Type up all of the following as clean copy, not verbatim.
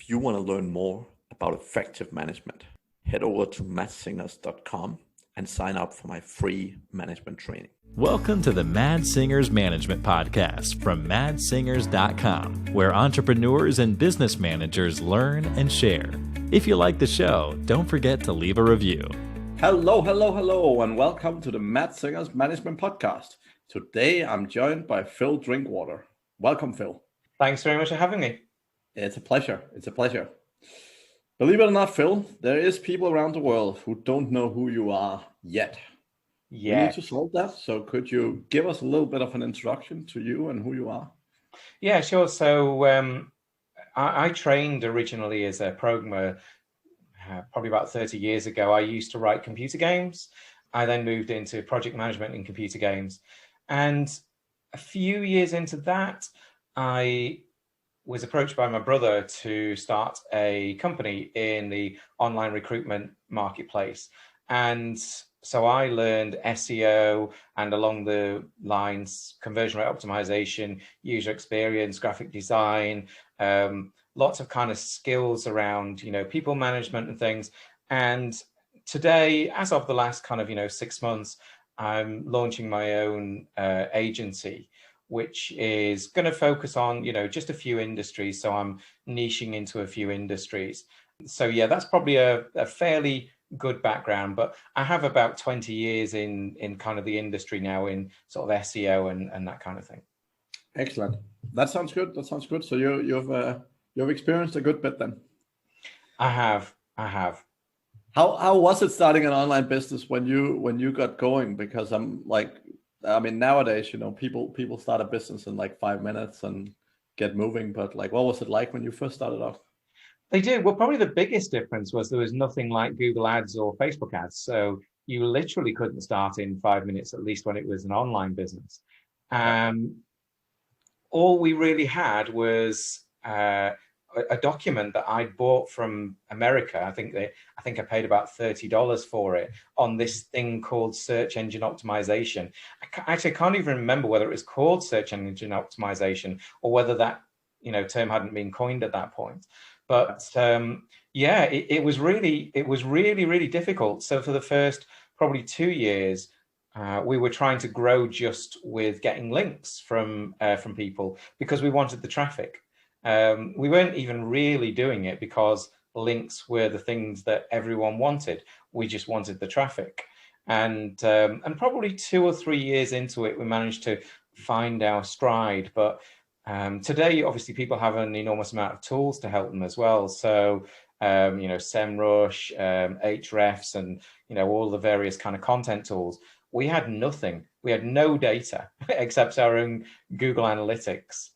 If you want to learn more about effective management, head over to mattsingers.com and sign up for my free management training. Welcome to the Mad Singers Management Podcast from madsingers.com, where entrepreneurs and business managers learn and share. If you like the show, don't forget to leave a review. Hello, and welcome to the Mad Singers Management Podcast. Today, I'm joined by Phil Drinkwater. Welcome, Phil. Thanks very much for having me. It's a pleasure. Believe it or not, Phil, there is people around the world who don't know who you are yet. We need to solve that. So could you give us a little bit of an introduction to you and who you are? Yeah, sure. So I trained originally as a programmer probably about 30 years ago. I used to write computer games. I then moved into project management in computer games. And a few years into that, I was approached by my brother to start a company in the online recruitment marketplace. And so I learned SEO and along the lines, conversion rate optimization, user experience, graphic design, lots of kind of skills around, people management and things. And today, as of the last kind of, 6 months, I'm launching my own agency, which is going to focus on, just a few industries. So I'm niching into a few industries. So yeah, that's probably a fairly good background, but I have about 20 years in kind of the industry now in sort of SEO and that kind of thing. Excellent. That sounds good. So you've experienced a good bit then. I have. How was it starting an online business when you got going? Because nowadays, people start a business in like 5 minutes and get moving. But what was it like when you first started off? They did. Well, probably the biggest difference was there was nothing like Google ads or Facebook ads. So you literally couldn't start in 5 minutes, at least when it was an online business. All we really had was a document that I bought from America. I think I paid about $30 for it on this thing called search engine optimization. I can't even remember whether it was called search engine optimization or whether that term hadn't been coined at that point. But it was really difficult. So for the first probably 2 years, we were trying to grow just with getting links from people because we wanted the traffic. We weren't even really doing it because links were the things that everyone wanted. We just wanted the traffic. And probably 2 or 3 years into it, we managed to find our stride. But today, obviously, people have an enormous amount of tools to help them as well. So, SEMrush, Ahrefs, and, all the various kind of content tools. We had nothing. We had no data except our own Google Analytics,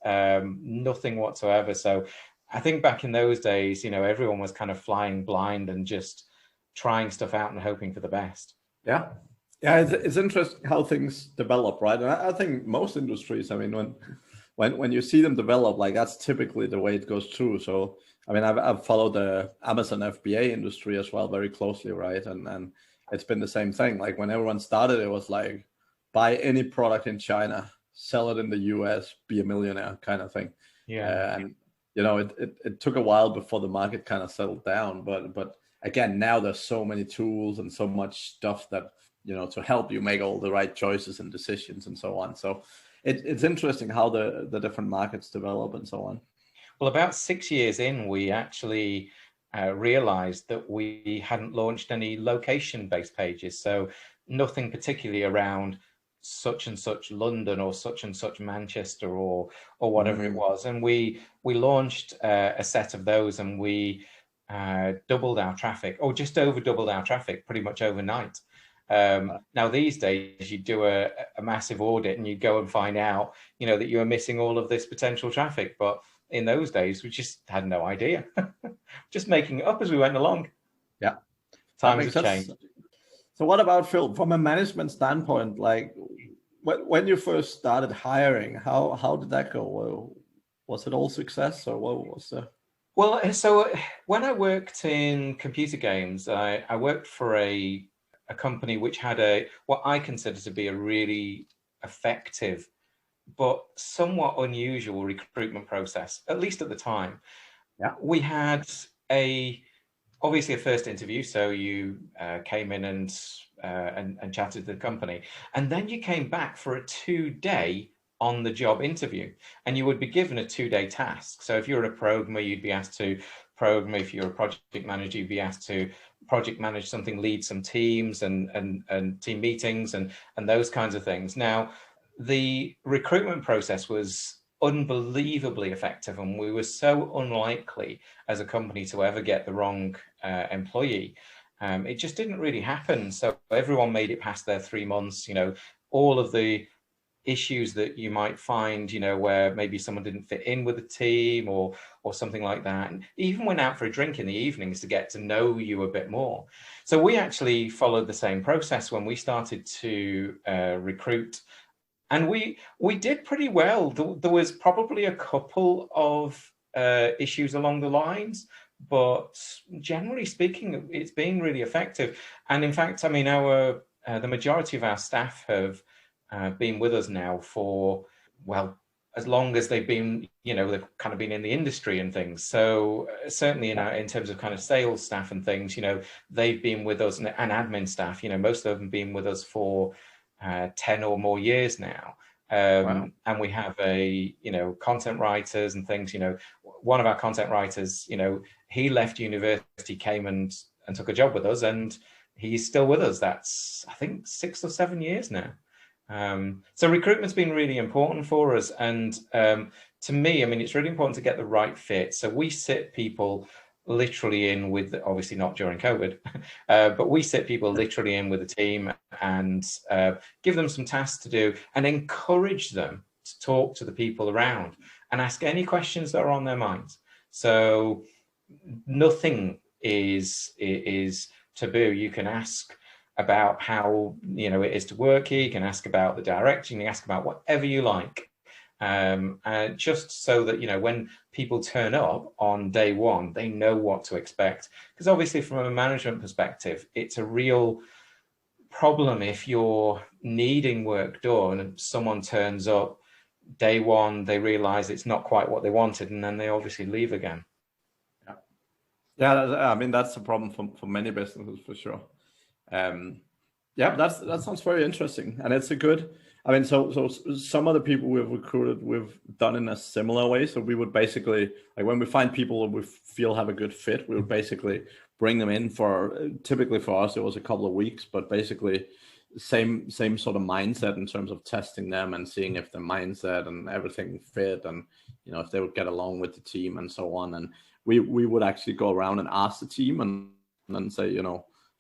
nothing whatsoever. So I think back in those days, everyone was kind of flying blind and just trying stuff out and hoping for the best. Yeah. It's interesting how things develop, right? And I think most industries, when you see them develop, that's typically the way it goes through. So, I've followed the Amazon FBA industry as well very closely, right? And it's been the same thing. Like when everyone started, it was like, buy any product in China, sell it in the US, be a millionaire kind of thing. Yeah. It took a while before the market kind of settled down. But again, now there's so many tools and so much stuff that, to help you make all the right choices and decisions and so on. So it's interesting how the different markets develop and so on. Well, about 6 years in, we actually realized that we hadn't launched any location-based pages. So nothing particularly around such and such London or such and such Manchester or whatever it was. And we launched a set of those, and we doubled our traffic, or just over doubled our traffic pretty much overnight. Now these days you do a massive audit and you go and find out, that you are missing all of this potential traffic. But in those days, we just had no idea, just making it up as we went along. Yeah. Times have changed. So what about Phil, from a management standpoint, when you first started hiring, how did that go? Was it all success, or what was the... Well, so when I worked in computer games, I worked for a company which had what I consider to be a really effective but somewhat unusual recruitment process, at least at the time. Yeah. We had obviously a first interview, so you came in and chatted to the company, and then you came back for a 2-day on the job interview, and you would be given a 2-day task. So if you're a programmer, you'd be asked to program. If you're a project manager, you'd be asked to project manage something, lead some teams and team meetings and those kinds of things. Now, the recruitment process was unbelievably effective, and we were so unlikely as a company to ever get the wrong employee. It just didn't really happen. So everyone made it past their 3 months. All of the issues that you might find, where maybe someone didn't fit in with the team or something like that, and even went out for a drink in the evenings to get to know you a bit more. So we actually followed the same process when we started to recruit. And we did pretty well. There was probably a couple of issues along the lines, but generally speaking, it's been really effective. And in fact, I mean, the majority of our staff have been with us now for, well, as long as they've been, they've kind of been in the industry and things. So certainly in terms of kind of sales staff and things, they've been with us, and admin staff, most of them have been with us for 10 or more years now. Wow. And we have content writers and things. One of our content writers, he left university, came and took a job with us, and he's still with us. That's, I think, 6 or 7 years now. So recruitment's been really important for us. And to me, I mean, it's really important to get the right fit. So we sit people literally in with, obviously not during COVID, but we sit people literally in with a team and give them some tasks to do and encourage them to talk to the people around and ask any questions that are on their minds. So nothing is taboo. You can ask about how it is to work here. You can ask about the direction. You can ask about whatever you like. Just so that, when people turn up on day one, they know what to expect. Because obviously from a management perspective, it's a real problem if you're needing work done and someone turns up day one, they realize it's not quite what they wanted, and then they obviously leave again. Yeah, I mean, that's a problem for many businesses for sure. Yeah, that sounds very interesting, and it's a good. I mean, so some of the people we've recruited, we've done in a similar way. So we would basically, like, when we find people we feel have a good fit, we would basically bring them in for, typically for us, it was a couple of weeks, but basically same sort of mindset in terms of testing them and seeing if the mindset and everything fit, and if they would get along with the team and so on. And we would actually go around and ask the team and say,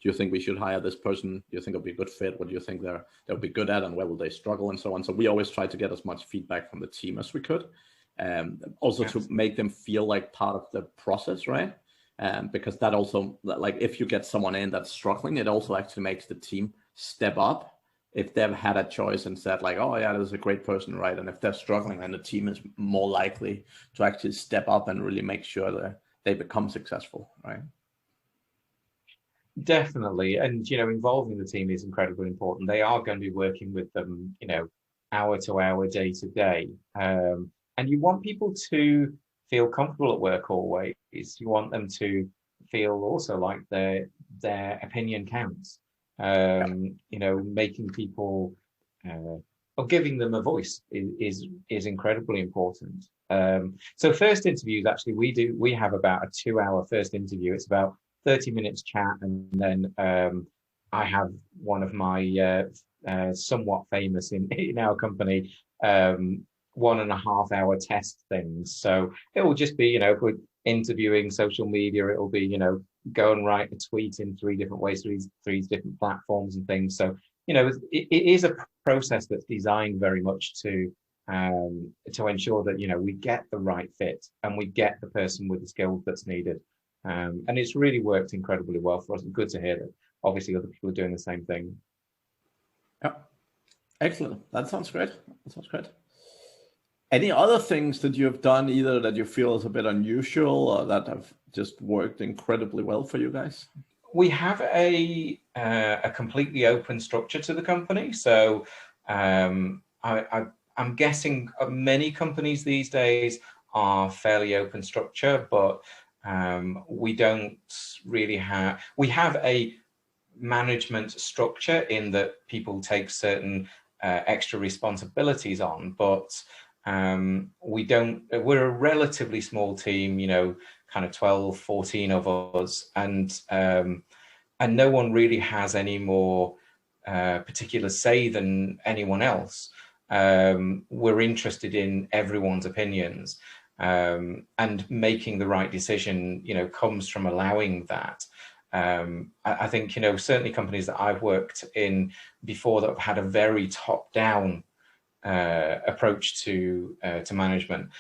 do you think we should hire this person? Do you think it'll be a good fit? What do you think they'll be good at, and where will they struggle, and so on? So we always try to get as much feedback from the team as we could, also to make them feel like part of the process, right? Because that also, like, if you get someone in that's struggling, it also actually makes the team step up if they've had a choice and said, like, oh yeah, this is a great person, right? And if they're struggling, then the team is more likely to actually step up and really make sure that they become successful, right? Definitely. And, involving the team is incredibly important. They are going to be working with them, hour to hour, day to day. And you want people to feel comfortable at work always. You want them to feel also like their opinion counts. Making people or giving them a voice is incredibly important. So first interviews, actually, we have about a 2-hour first interview. It's about 30 minutes chat, and then I have one of my somewhat famous in our company 1.5 hour test things. So it will just be, if we're interviewing social media, it will be, go and write a tweet in 3 different ways, three different platforms and things. So, it is a process that's designed very much to ensure that, we get the right fit and we get the person with the skills that's needed. And it's really worked incredibly well for us. Good to hear that obviously other people are doing the same thing. Yeah, excellent. That sounds great. Any other things that you have done, either that you feel is a bit unusual or that have just worked incredibly well for you guys? We have a completely open structure to the company. So I'm guessing many companies these days are fairly open structure, but we don't really have, we have a management structure in that people take certain extra responsibilities on, but we don't, we're a relatively small team, you know, kind of 12, 14 of us, and no one really has any more particular say than anyone else. We're interested in everyone's opinions, and making the right decision, you know, comes from allowing that. I think, you know, certainly companies that I've worked in before that have had a very top-down approach to management,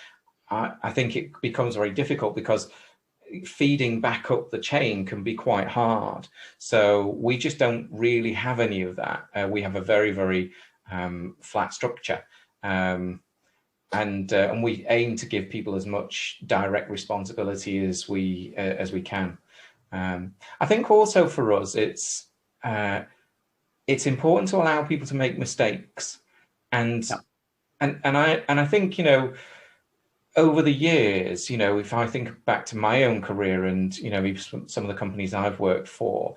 I think it becomes very difficult because feeding back up the chain can be quite hard. So we just don't really have any of that. We have a very, very flat structure. And we aim to give people as much direct responsibility as we can. I think also for us, it's important to allow people to make mistakes, and I think, you know, over the years, you know, if I think back to my own career and, you know, some of the companies I've worked for,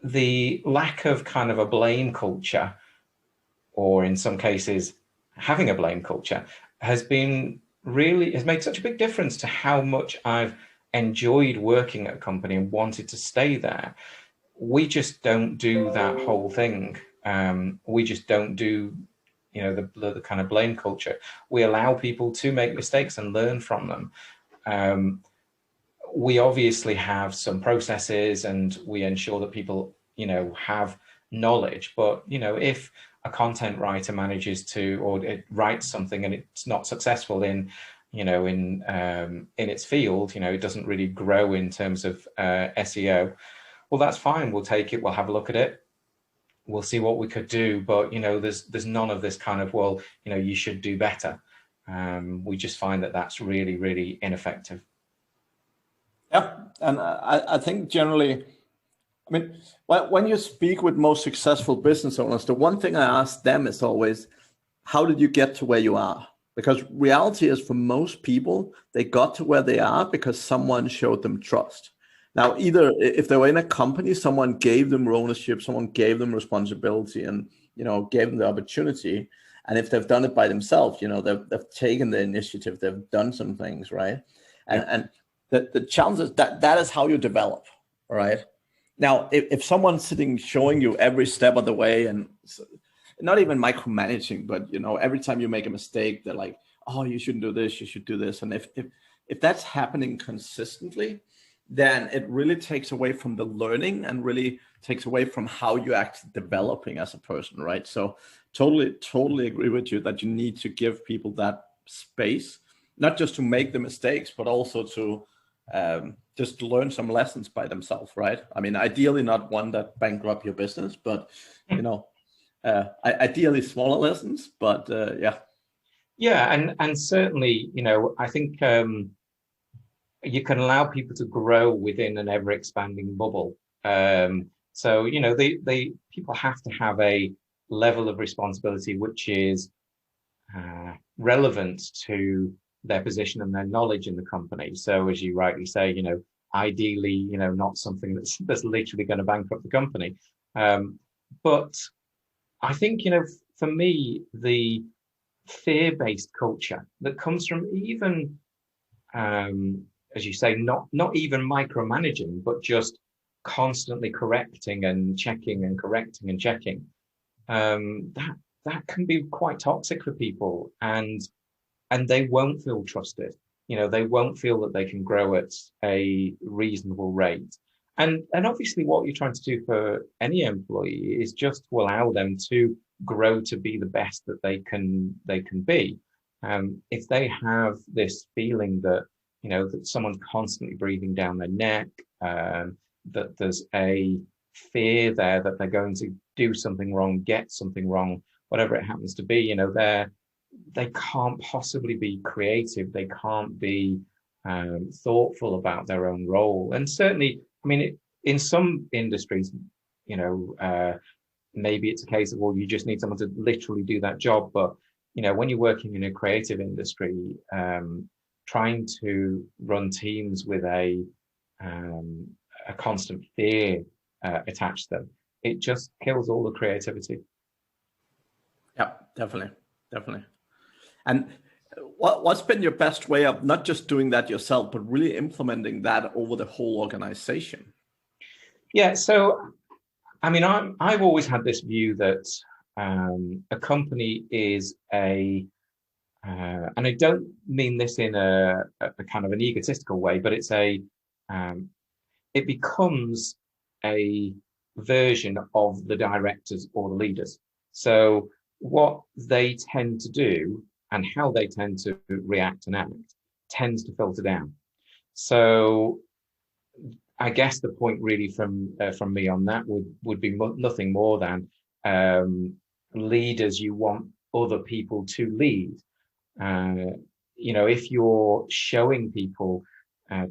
the lack of kind of a blame culture, or in some cases having a blame culture, has made such a big difference to how much I've enjoyed working at a company and wanted to stay there. We just don't do that whole thing. We just don't do, you know, the kind of blame culture. We allow people to make mistakes and learn from them. We obviously have some processes, and we ensure that people, you know, have knowledge. But, you know, if a content writer manages to, or it writes something and it's not successful in, you know, in its field, you know, it doesn't really grow in terms of SEO. Well, that's fine. We'll take it. We'll have a look at it. We'll see what we could do. But, you know, there's none of this kind of, well, you know, you should do better. We just find that that's really, really ineffective. Yeah, and I think generally, I mean, when you speak with most successful business owners, the one thing I ask them is always, how did you get to where you are? Because reality is, for most people, they got to where they are because someone showed them trust. Now, either if they were in a company, someone gave them ownership, someone gave them responsibility, and, you know, gave them the opportunity. And if they've done it by themselves, you know, they've taken the initiative, they've done some things, right? And the challenge is that is how you develop, right? Now, if someone's sitting showing you every step of the way, and not even micromanaging, but, you know, every time you make a mistake, they're like, oh, you shouldn't do this, you should do this. And if that's happening consistently, then it really takes away from the learning and really takes away from how you're actually developing as a person, right? So totally agree with you that you need to give people that space, not just to make the mistakes, but also to just learn some lessons by themselves, right? I mean, ideally not one that bankrupt your business, but, you know, ideally smaller lessons, but yeah. Yeah, and certainly, you know, I think you can allow people to grow within an ever-expanding bubble. So, you know, people have to have a level of responsibility which is relevant to their position and their knowledge in the company. So, as you rightly say, you know, ideally, you know, not something that's literally going to bankrupt the company. But I think, you know, for me, the fear-based culture that comes from even, as you say, not even micromanaging, but just constantly correcting and checking and correcting and checking, that can be quite toxic for people, and they won't feel trusted. You know, they won't feel that they can grow at a reasonable rate. And obviously what you're trying to do for any employee is just to allow them to grow to be the best that they can be. If they have this feeling that, you know, that someone's constantly breathing down their neck, that there's a fear there that they're going to do something wrong, get something wrong, whatever it happens to be, you know, they can't possibly be creative. They can't be thoughtful about their own role. And certainly, I mean, in some industries, you know, maybe it's a case of, well, you just need someone to literally do that job. But when you're working in a creative industry, trying to run teams with a constant fear attached to them, it just kills all the creativity. Yeah, definitely, definitely. And what's been your best way of not just doing that yourself, but really implementing that over the whole organization? Yeah, so I mean, I've always had this view that a company is and I don't mean this in a kind of an egotistical way, but it becomes a version of the directors or the leaders. So what they tend to do and how they tend to react and act tends to filter down. So I guess the point really from me on that would be nothing more than leaders you want other people to lead. If you're showing people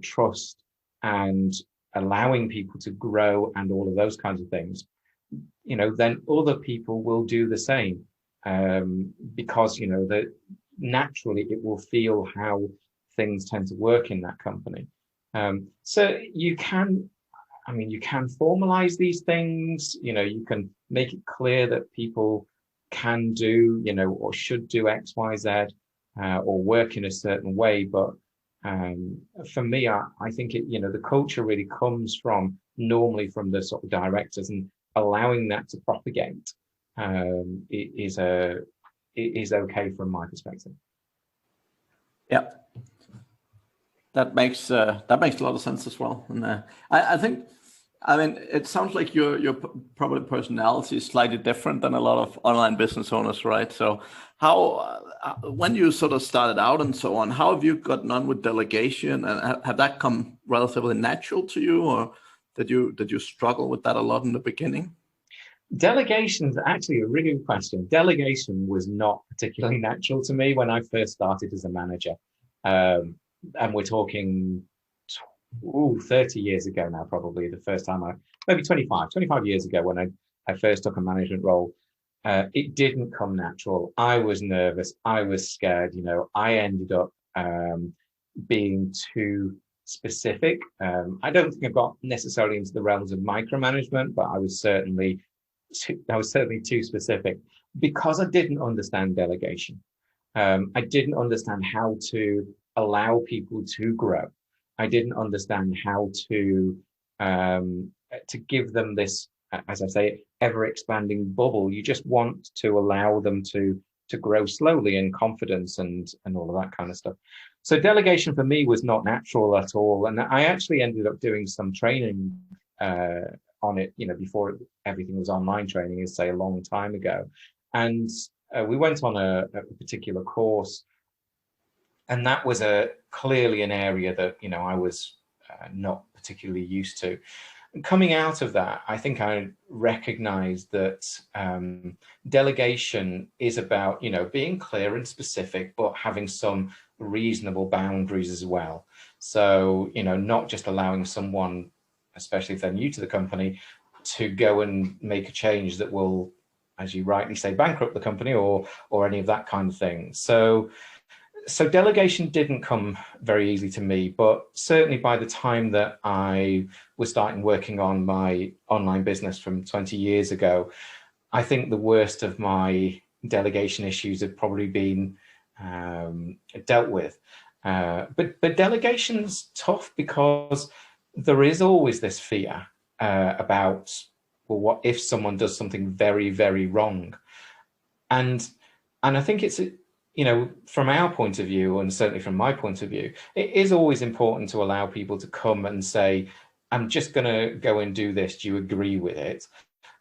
trust and allowing people to grow and all of those kinds of things, then other people will do the same, because that naturally it will feel how things tend to work in that company. So you can formalize these things. You can make it clear that people can do, or should do X, Y, Z, or work in a certain way. But for me, I think the culture really comes normally from the sort of directors, and allowing that to propagate is okay from my perspective. Yeah. That makes a lot of sense as well, and I think, I mean, it sounds like your probably personality is slightly different than a lot of online business owners, right? So, how when you sort of started out and so on, how have you gotten on with delegation, and have that come relatively natural to you, or did you struggle with that a lot in the beginning? Delegation is actually a really good question. Delegation was not particularly natural to me when I first started as a manager. And we're talking 30 years ago now, probably the first time maybe 25 years ago when I first took a management role. It didn't come natural. I was nervous. I was scared. I ended up being too specific. I don't think I got necessarily into the realms of micromanagement, but I was certainly too specific because I didn't understand delegation. I didn't understand how to allow people to grow. I didn't understand how to give them this, as I say, ever expanding bubble. You just want to allow them to grow slowly in confidence and all of that kind of stuff. So delegation for me was not natural at all. And I actually ended up doing some training on it, before everything was online training, is say a long time ago. And we went on a particular course, and that was clearly an area that I was not particularly used to. And coming out of that, I think I recognized that delegation is about being clear and specific, but having some reasonable boundaries as well. So not just allowing someone, especially if they're new to the company, to go and make a change that will, as you rightly say, bankrupt the company or any of that kind of thing. So delegation didn't come very easy to me, but certainly by the time that I was starting working on my online business from 20 years ago, I think the worst of my delegation issues have probably been dealt with. But delegation's tough because there is always this fear about, well, what if someone does something very, very wrong? And I think it's, from our point of view, and certainly from my point of view, it is always important to allow people to come and say, I'm just going to go and do this. Do you agree with it?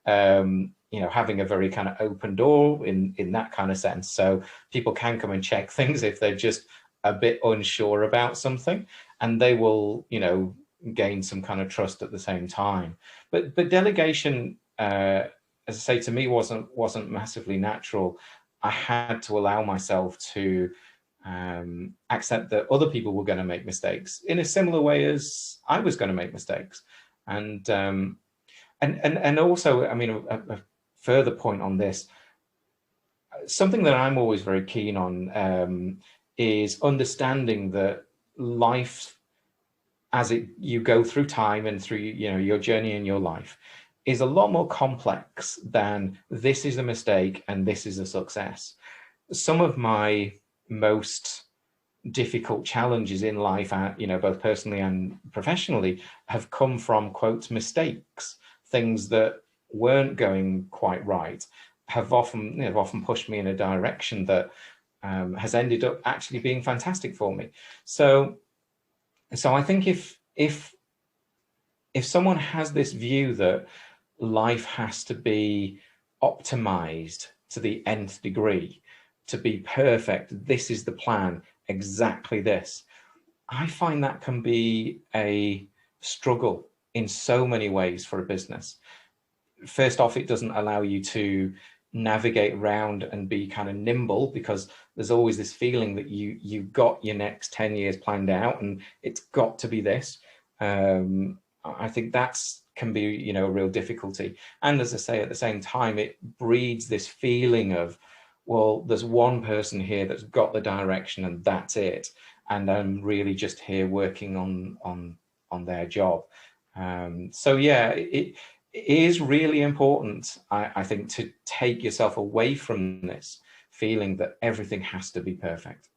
Having a very kind of open door in that kind of sense. So people can come and check things if they're just a bit unsure about something, and they will, gain some kind of trust at the same time. But delegation, as I say, to me wasn't massively natural. I had to allow myself to accept that other people were going to make mistakes in a similar way as I was going to make mistakes. And also, I mean, a further point on this, something that I'm always very keen on is understanding that life, you go through time and through your journey in your life, is a lot more complex than this is a mistake and this is a success. Some of my most difficult challenges in life, both personally and professionally, have come from, quote, mistakes. Things that weren't going quite right have often pushed me in a direction that has ended up actually being fantastic for me. So I think if someone has this view that life has to be optimized to the nth degree, to be perfect, this is the plan, exactly this, I find that can be a struggle in so many ways for a business. First off, it doesn't allow you to navigate around and be kind of nimble, because there's always this feeling that you've got your next 10 years planned out and it's got to be this. I think that's can be a real difficulty. And as I say, at the same time, it breeds this feeling of, well, there's one person here that's got the direction and that's it, and I'm really just here working on their job. So yeah, it is really important, I think, to take yourself away from this feeling that everything has to be perfect.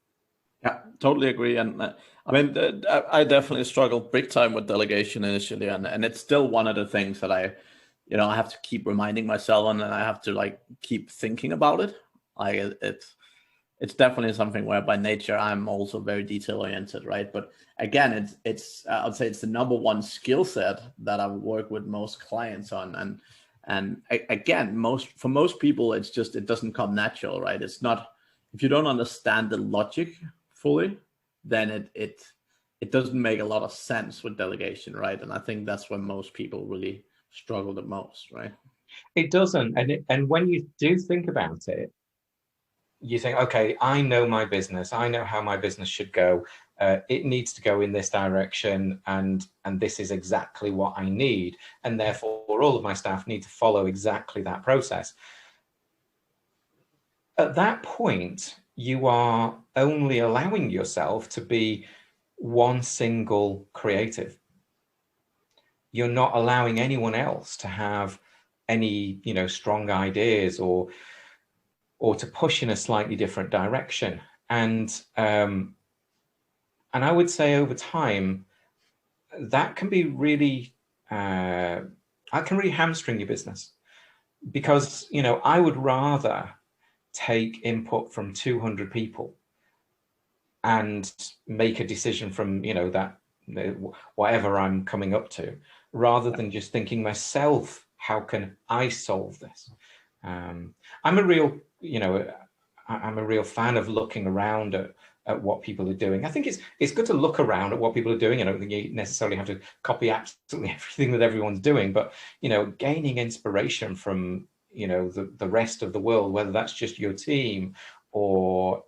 Yeah, totally agree. And I mean, I definitely struggled big time with delegation initially, and it's still one of the things that I have to keep reminding myself on, and I have to like keep thinking about it. Like it's definitely something where by nature I'm also very detail oriented, right? But again, it's I'd say it's the number one skill set that I work with most clients on, and again, for most people, it's just it doesn't come natural, right? It's not, if you don't understand the logic fully, then it doesn't make a lot of sense with delegation, right? And I think that's when most people really struggle the most, right? It doesn't, and when you do think about it, you think, okay, I know my business, I know how my business should go. It needs to go in this direction, and this is exactly what I need, and therefore all of my staff need to follow exactly that process. At that point, you are only allowing yourself to be one single creative. You're not allowing anyone else to have any, strong ideas or to push in a slightly different direction. And I would say over time, that can be really, that can really hamstring your business, because, I would rather take input from 200 people and make a decision from, that whatever I'm coming up to, rather than just thinking myself, how can I solve this? I'm a real, I'm a real fan of looking around at what people are doing. I think it's good to look around at what people are doing. I don't think you necessarily have to copy absolutely everything that everyone's doing, but gaining inspiration from the rest of the world, whether that's just your team or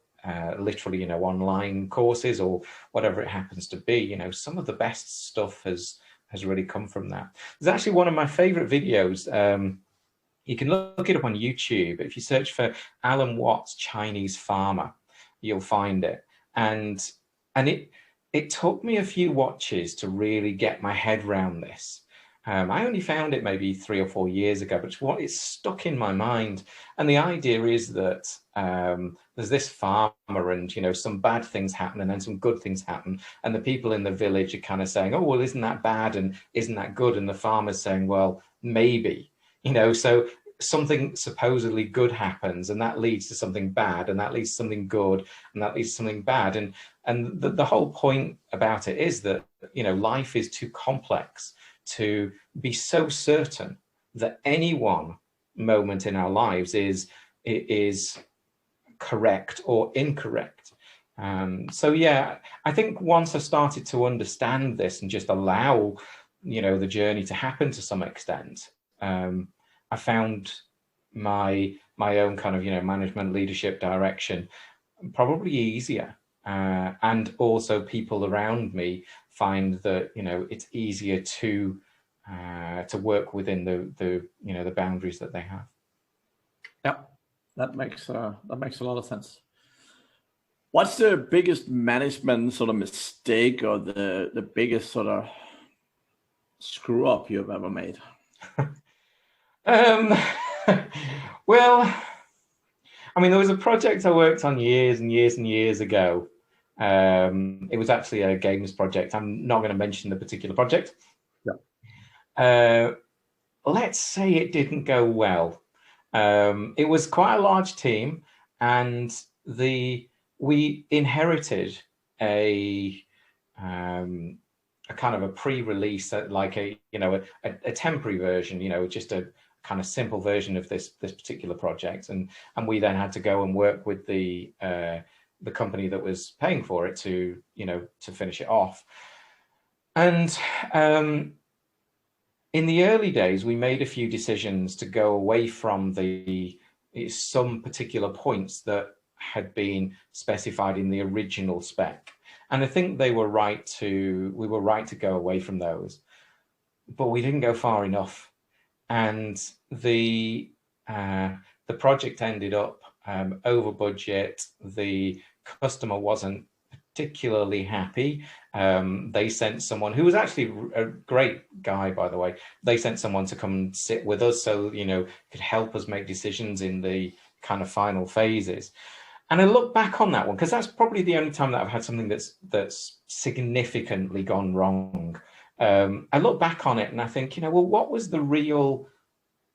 literally online courses or whatever it happens to be. Some of the best stuff has really come from that. There's actually one of my favorite videos. You can look it up on YouTube. If you search for Alan Watts Chinese Farmer, you'll find it. And it took me a few watches to really get my head around this. I only found it maybe 3 or 4 years ago, but it's stuck in my mind. And the idea is that there's this farmer, and some bad things happen and then some good things happen, and the people in the village are kind of saying, oh, well, isn't that bad and isn't that good? And the farmer's saying, well, maybe. So something supposedly good happens, and that leads to something bad, and that leads to something good, and that leads to something bad. And the whole point about it is that, life is too complex to be so certain that any one moment in our lives is correct or incorrect. So yeah, I think once I started to understand this and just allow, the journey to happen to some extent, I found my own kind of management, leadership, direction probably easier, and also people around me find that it's easier to work within the boundaries that they have. Yeah, That makes a lot of sense. What's the biggest management sort of mistake or the biggest sort of screw up you've ever made? Well, I mean, there was a project I worked on years and years and years ago. It was actually a games project. I'm not going to mention the particular project. Yeah. Let's say it didn't go well. It was quite a large team, and we inherited a kind of a pre-release, like a temporary version, just a kind of simple version of this particular project, and we then had to go and work with the company that was paying for it to finish it off. And in the early days, we made a few decisions to go away from some particular points that had been specified in the original spec. And I think we were right to go away from those, but we didn't go far enough. And the project ended up over budget. The customer wasn't particularly happy. They sent someone who was actually a great guy, by the way. They sent someone to come and sit with us, so could help us make decisions in the kind of final phases. And I look back on that one because that's probably the only time that I've had something that's significantly gone wrong. I look back on it and I think, well, what was the real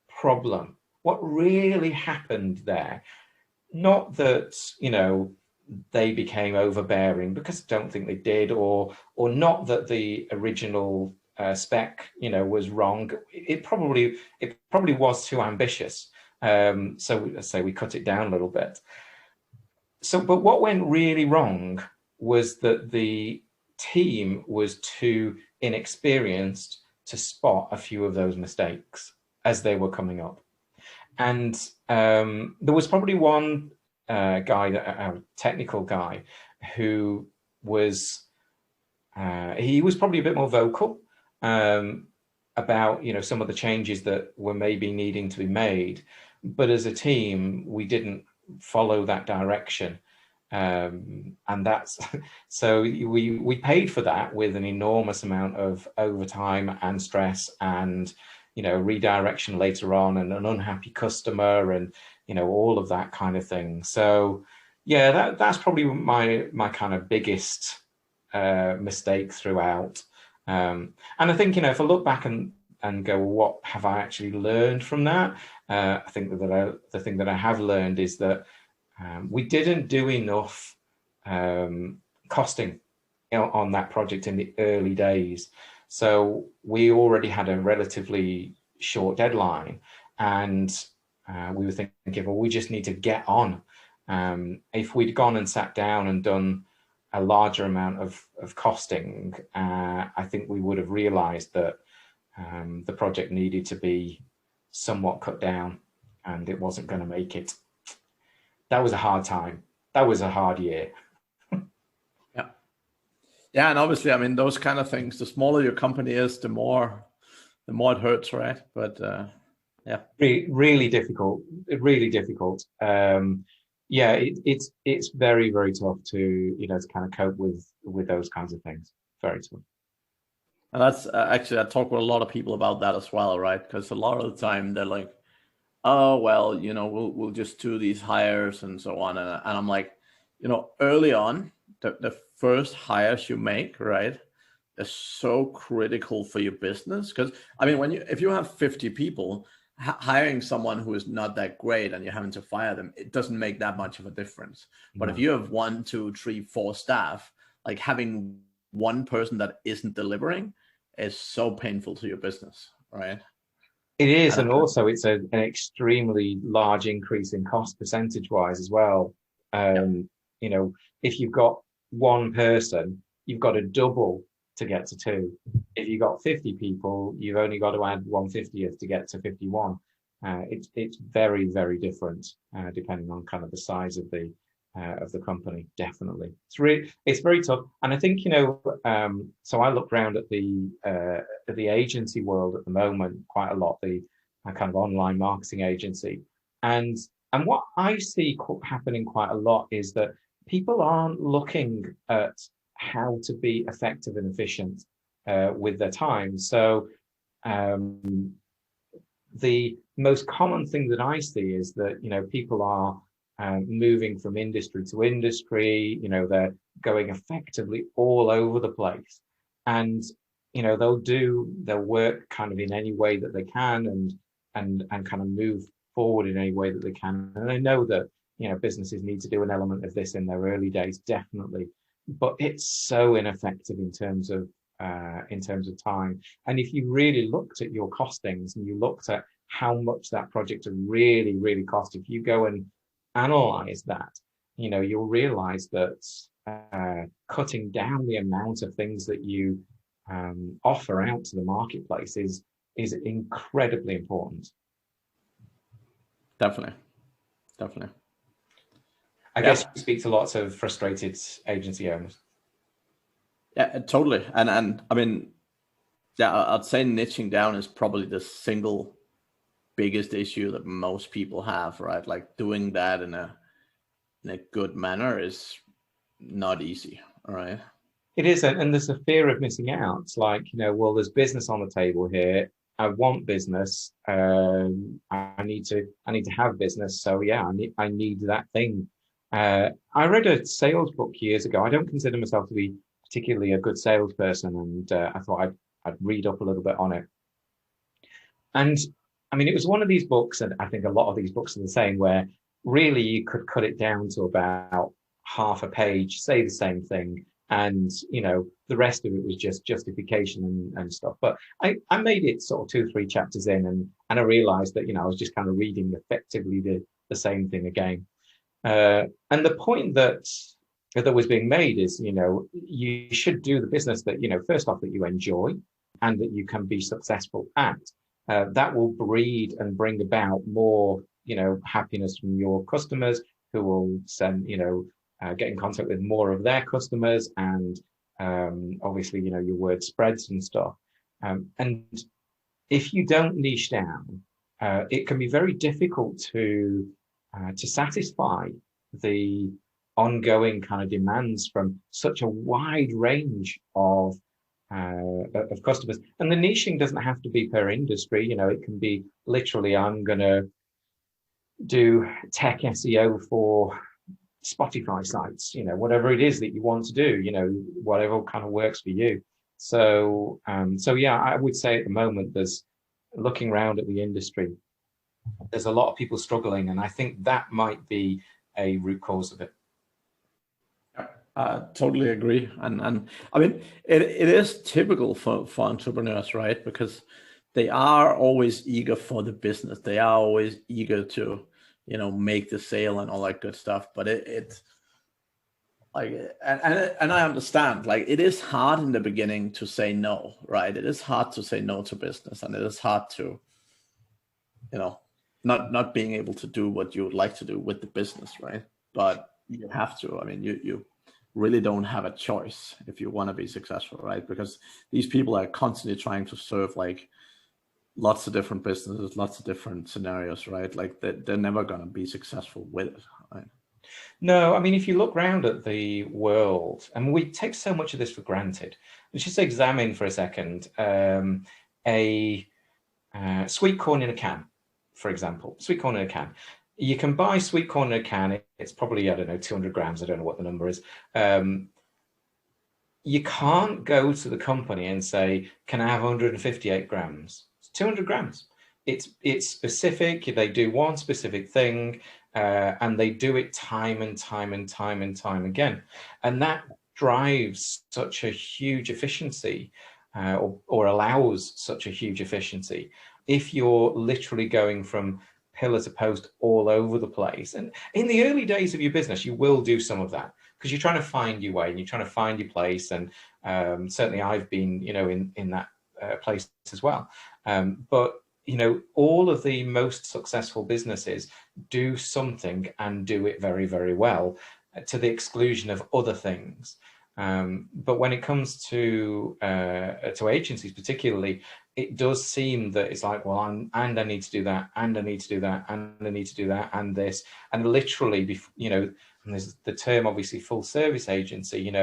problem? What really happened there? Not that they became overbearing, because I don't think they did, or not that the original spec was wrong. It probably was too ambitious. So let's say we cut it down a little bit. But what went really wrong was that the team was too inexperienced to spot a few of those mistakes as they were coming up. And there was probably one guy, a technical guy, who was he was probably a bit more vocal about some of the changes that were maybe needing to be made, but as a team we didn't follow that direction, and that's so we paid for that with an enormous amount of overtime and stress and redirection later on, and an unhappy customer, and all of that kind of thing. So yeah, that's probably my kind of biggest mistake throughout. And I think if I look back and go, well, what have I actually learned from that? I think that the thing that I have learned is that we didn't do enough costing on that project in the early days. So we already had a relatively short deadline, and we were thinking, well, we just need to get on. If we'd gone and sat down and done a larger amount of costing, I think we would have realized that the project needed to be somewhat cut down, and it wasn't going to make it. That was a hard time. That was a hard year. Yeah, and obviously, I mean, those kind of things, the smaller your company is, the more it hurts, right? But yeah, really difficult. Really difficult. Yeah, it's very, very tough to to kind of cope with those kinds of things. Very tough. And that's actually, I talk with a lot of people about that as well, right? Because a lot of the time they're like, oh well, we'll just do these hires and so on, and I'm like, early on, the first hires you make, right, is so critical for your business. Because I mean, if you have 50 people, hiring someone who is not that great and you're having to fire them, it doesn't make that much of a difference. But if you have 1, 2, 3, 4 staff, like having one person that isn't delivering is so painful to your business, right? It is, and also it's an extremely large increase in cost percentage-wise as well. If you've got one person, you've got to double to get to 2. If you've got 50 people, you've only got to add 1/50th to get to 51. It's very, very different depending on kind of the size of the company. Definitely, it's very tough. And I think so I look around at the agency world at the moment quite a lot, the kind of online marketing agency, and And what I see happening quite a lot is that people aren't looking at how to be effective and efficient with their time. So um, the most common thing that I see is that, people are moving from industry to industry. They're going effectively all over the place, and they'll work kind of in any way that they can, and kind of move forward in any way that they can. And I know that businesses need to do an element of this in their early days, definitely, but it's so ineffective in terms of time. And if you really looked at your costings and you looked at how much that project really, really cost, if you go and analyze that, you'll realize that cutting down the amount of things that you offer out to the marketplace is incredibly important. Definitely. I guess you speak to lots of frustrated agency owners. Yeah, totally. And I mean, yeah, I'd say niching down is probably the single biggest issue that most people have, right? Like doing that in a good manner is not easy, all right? It isn't, and there's a fear of missing out. It's like, well, there's business on the table here. I want business. I need to have business. So yeah, I need that thing. I read a sales book years ago. I don't consider myself to be particularly a good salesperson, and I thought I'd read up a little bit on it. And I mean, it was one of these books, and I think a lot of these books are the same, where really you could cut it down to about half a page, say the same thing, and the rest of it was just justification and stuff. But I made it sort of 2-3 chapters in, and I realized that I was just kind of reading effectively the same thing again. And the point that was being made is, you should do the business that, first off, that you enjoy and that you can be successful at. That will breed and bring about more, happiness from your customers, who will send, get in contact with more of their customers, and obviously, your word spreads and stuff. And if you don't niche down, it can be very difficult to satisfy the ongoing kind of demands from such a wide range of customers. And the niching doesn't have to be per industry. It can be literally, I'm going to do tech SEO for Spotify sites, whatever it is that you want to do, whatever kind of works for you. So yeah, I would say at the moment, there's, looking around at the industry, there's a lot of people struggling, and I think that might be a root cause of it. Totally agree. And I mean, it is typical for entrepreneurs, right? Because they are always eager for the business. They are always eager to, make the sale and all that good stuff. But it's like, and I understand, like, it is hard in the beginning to say no, right? It is hard to say no to business, and it is hard to, not being able to do what you would like to do with the business, right? But you have to. I mean, you really don't have a choice if you want to be successful, right? Because these people are constantly trying to serve like lots of different businesses, lots of different scenarios, right? Like they're never going to be successful with it, right? No, I mean, if you look around at the world, and we take so much of this for granted, let's just examine for a second a sweet corn in a can, for example. Sweet corn in a can. You can buy sweet corn in a can. It's probably, I don't know, 200 grams. I don't know what the number is. You can't go to the company and say, can I have 158 grams? It's 200 grams. It's specific. They do one specific thing, and they do it time and time again. And that drives such a huge efficiency, or allows such a huge efficiency. If you're literally going from pillar to post all over the place. And in the early days of your business, you will do some of that because you're trying to find your way and you're trying to find your place. And certainly I've been, in that place as well. But, all of the most successful businesses do something and do it very, very well, to the exclusion of other things. But when it comes to agencies particularly, it does seem that it's like, well, I need to do that, and I need to do that, and I need to do that, and this, and literally, and there's the term obviously full service agency.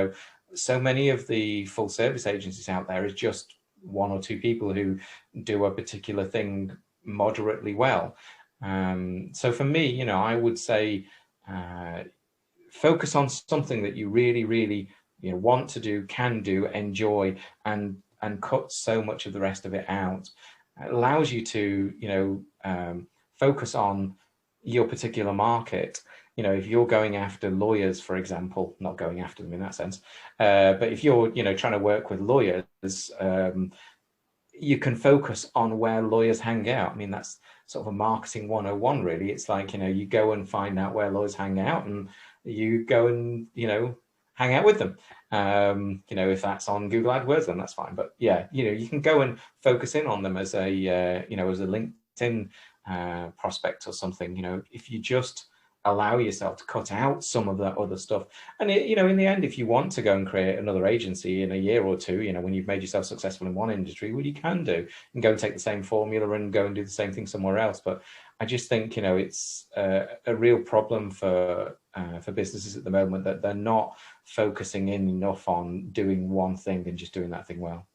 So many of the full service agencies out there is just one or two people who do a particular thing moderately well. So for me, I would say focus on something that you really, really want to do, can do, enjoy, and cut so much of the rest of it out. It allows you to focus on your particular market. If you're going after lawyers, for example, not going after them in that sense, but if you're trying to work with lawyers, you can focus on where lawyers hang out. I mean, that's sort of a marketing 101, really. It's like, you go and find out where lawyers hang out, and you go and hang out with them. If that's on Google AdWords, then that's fine. But yeah, you can go and focus in on them as a as a LinkedIn prospect or something. If you just allow yourself to cut out some of that other stuff, and in the end, if you want to go and create another agency in a year or two, when you've made yourself successful in one industry, well, you can do, and go and take the same formula and go and do the same thing somewhere else. But I just think it's a real problem for businesses at the moment, that they're not focusing in enough on doing one thing and just doing that thing well.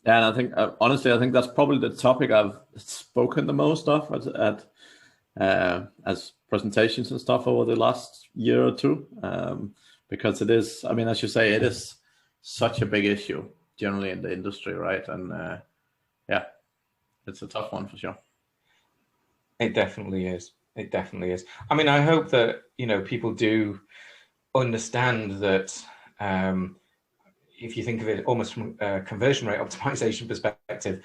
Yeah, and I think honestly, I think that's probably the topic I've spoken the most of as presentations and stuff over the last year or two, because it is, I mean, as you say, it is such a big issue generally in the industry, right? And yeah, it's a tough one for sure. It definitely is. It definitely is. I mean, I hope that people do understand that if you think of it almost from a conversion rate optimization perspective,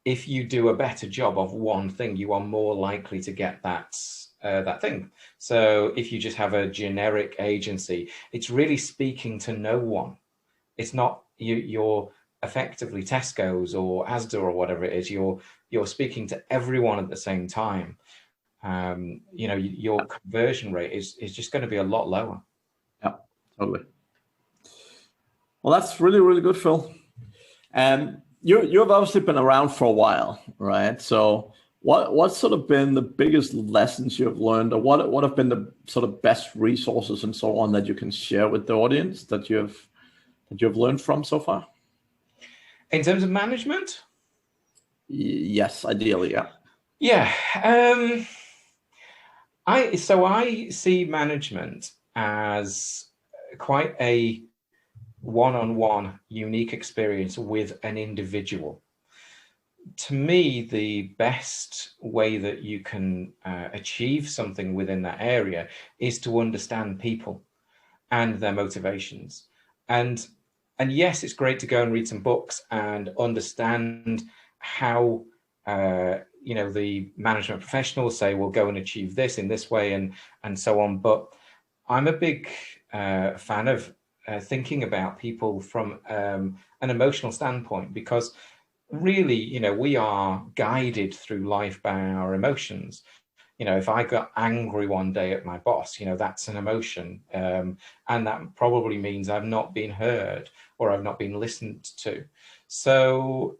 if you do a better job of one thing, you are more likely to get that thing. So if you just have a generic agency, it's really speaking to no one. It's not you're effectively Tesco's or Asda or whatever it is. You're speaking to everyone at the same time. Your conversion rate is just going to be a lot lower. Yeah, totally. Well, that's really, really good, Phil. And you've obviously been around for a while, right? So what's sort of been the biggest lessons you've learned, or what have been the sort of best resources and so on that you can share with the audience that you've learned from so far? In terms of management? Yes, ideally, yeah. Yeah. I see management as quite a one-on-one unique experience with an individual. To me, the best way that you can achieve something within that area is to understand people and their motivations. And yes, it's great to go and read some books and understand how the management professionals say, well, go and achieve this in this way and so on. But I'm a big fan of thinking about people from an emotional standpoint, because really, we are guided through life by our emotions. If I got angry one day at my boss, that's an emotion. And that probably means I've not been heard or I've not been listened to. So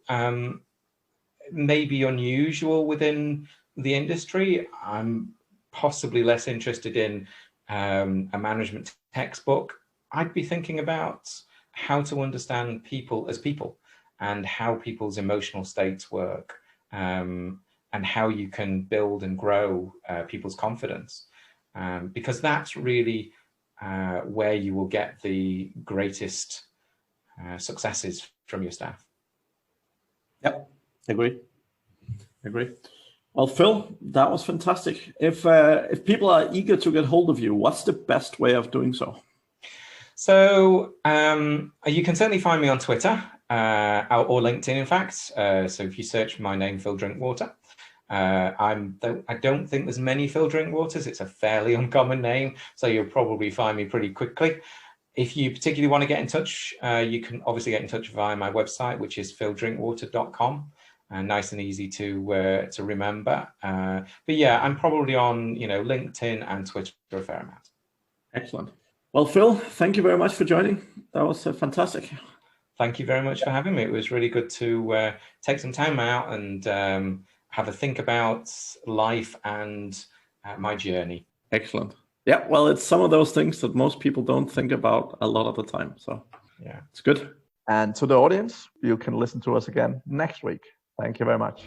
maybe unusual within the industry. I'm possibly less interested in a management textbook. I'd be thinking about how to understand people as people and how people's emotional states work, and how you can build and grow people's confidence, because that's really where you will get the greatest successes from your staff. Yep, agree. Well, Phil, that was fantastic. If people are eager to get hold of you, what's the best way of doing so? So you can certainly find me on Twitter or LinkedIn, in fact. So if you search my name, Phil Drinkwater, I don't think there's many Phil Drinkwaters. It's a fairly uncommon name, so you'll probably find me pretty quickly. If you particularly want to get in touch, you can obviously get in touch via my website, which is phildrinkwater.com. Nice and easy to remember. But yeah, I'm probably on LinkedIn and Twitter a fair amount. Excellent. Well, Phil, thank you very much for joining. That was fantastic. Thank you very much for having me. It was really good to take some time out and have a think about life and my journey. Excellent. Yeah, well, it's some of those things that most people don't think about a lot of the time. So yeah, it's good. And to the audience, you can listen to us again next week. Thank you very much.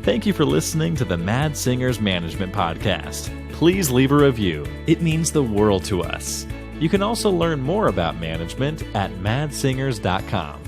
Thank you for listening to the Mad Singers Management Podcast. Please leave a review. It means the world to us. You can also learn more about management at madsingers.com.